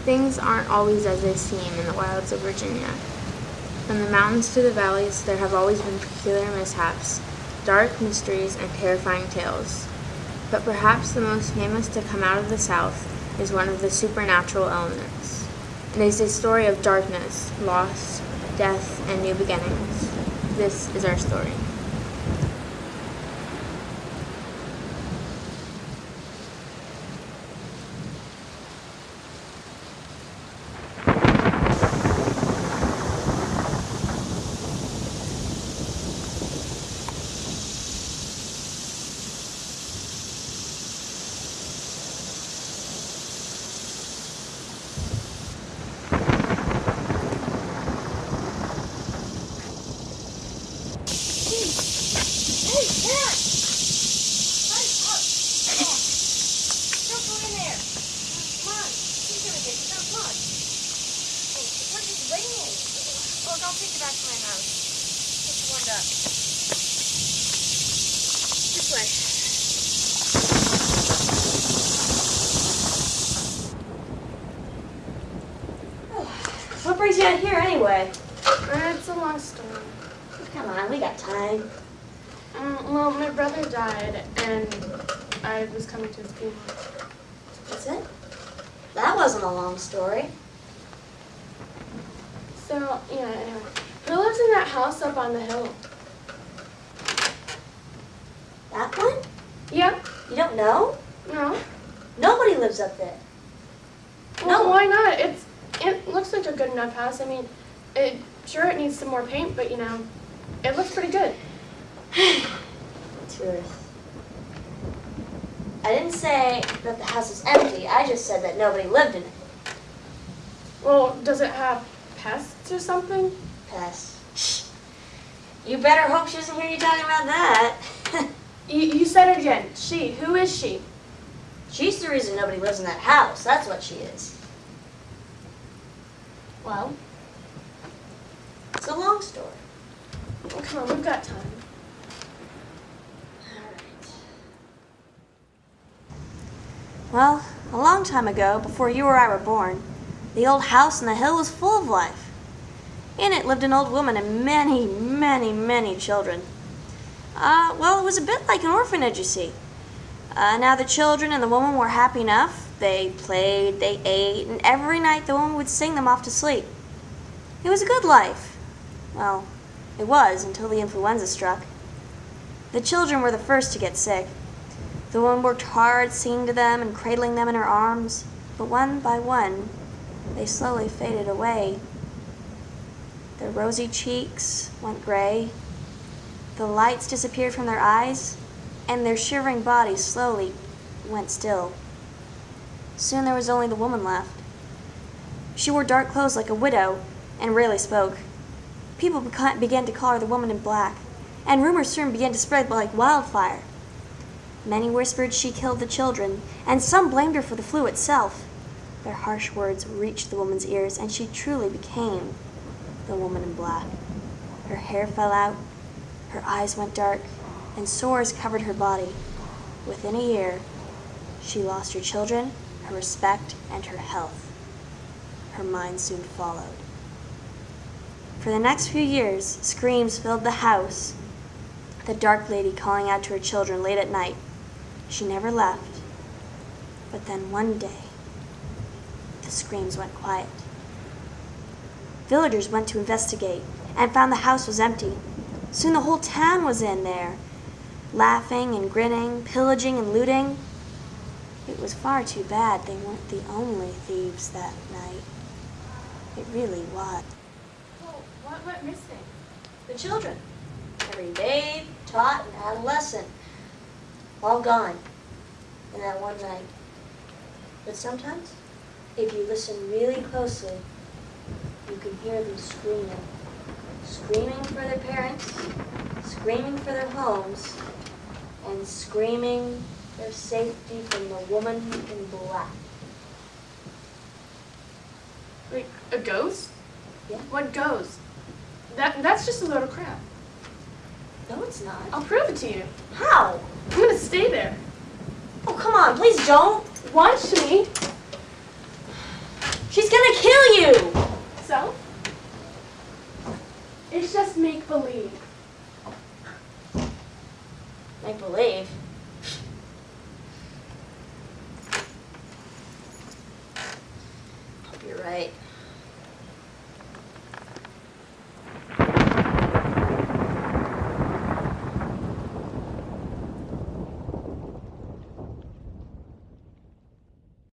Things aren't always as they seem in the wilds of Virginia. From the mountains to the valleys, there have always been peculiar mishaps, dark mysteries, and terrifying tales. But perhaps the most famous to come out of the South is one of the supernatural elements. It is a story of darkness, loss, death, and new beginnings. This is our story. I'll take you back to my house. Get you warmed up. This way. What brings you out here anyway? It's a long story. Come on, we got time. Well, my brother died, and I was coming to his funeral. That's it? That wasn't a long story. So, yeah, anyway. Who lives in that house up on the hill? That one? Yeah. You don't know? No. Nobody lives up there. Well, why not? It looks like a good enough house. I mean, it needs some more paint, but, it looks pretty good. Truth. I didn't say that the house is empty. I just said that nobody lived in it. Well, does it have pests or something? Pests. You better hope she doesn't hear you talking about that. You said it again. She. Who is she? She's the reason nobody lives in that house. That's what she is. Well, it's a long story. Well, come on, we've got time. Well, a long time ago, before you or I were born, the old house on the hill was full of life. In it lived an old woman and many, many, many children. Well, it was a bit like an orphanage, you see. Now the children and the woman were happy enough. They played, they ate, and every night the woman would sing them off to sleep. It was a good life. Well, it was until the influenza struck. The children were the first to get sick. The woman worked hard singing to them and cradling them in her arms, but one by one, they slowly faded away. Their rosy cheeks went gray, the lights disappeared from their eyes, and their shivering bodies slowly went still. Soon there was only the woman left. She wore dark clothes like a widow and rarely spoke. People began to call her the woman in black, and rumors soon began to spread like wildfire. Many whispered she killed the children, and some blamed her for the flu itself. Their harsh words reached the woman's ears, and she truly became the woman in black. Her hair fell out, her eyes went dark, and sores covered her body. Within a year, she lost her children, her respect, and her health. Her mind soon followed. For the next few years, screams filled the house, the dark lady calling out to her children late at night. She never left, but then one day, the screams went quiet. Villagers went to investigate and found the house was empty. Soon the whole town was in there, laughing and grinning, pillaging and looting. It was far too bad they weren't the only thieves that night. It really was. Oh, what went missing? The children. Every babe, tot, and adolescent. All gone in that one night. But sometimes, if you listen really closely, you can hear them screaming. Screaming for their parents, screaming for their homes, and screaming their safety from the woman in black. Like, a ghost? Yeah. What ghost? That's just a load of crap. No, it's not. I'll prove it to you. How? I'm gonna stay there. Oh, come on, please don't. Watch me. She's gonna kill you! So? It's just make-believe. Make believe.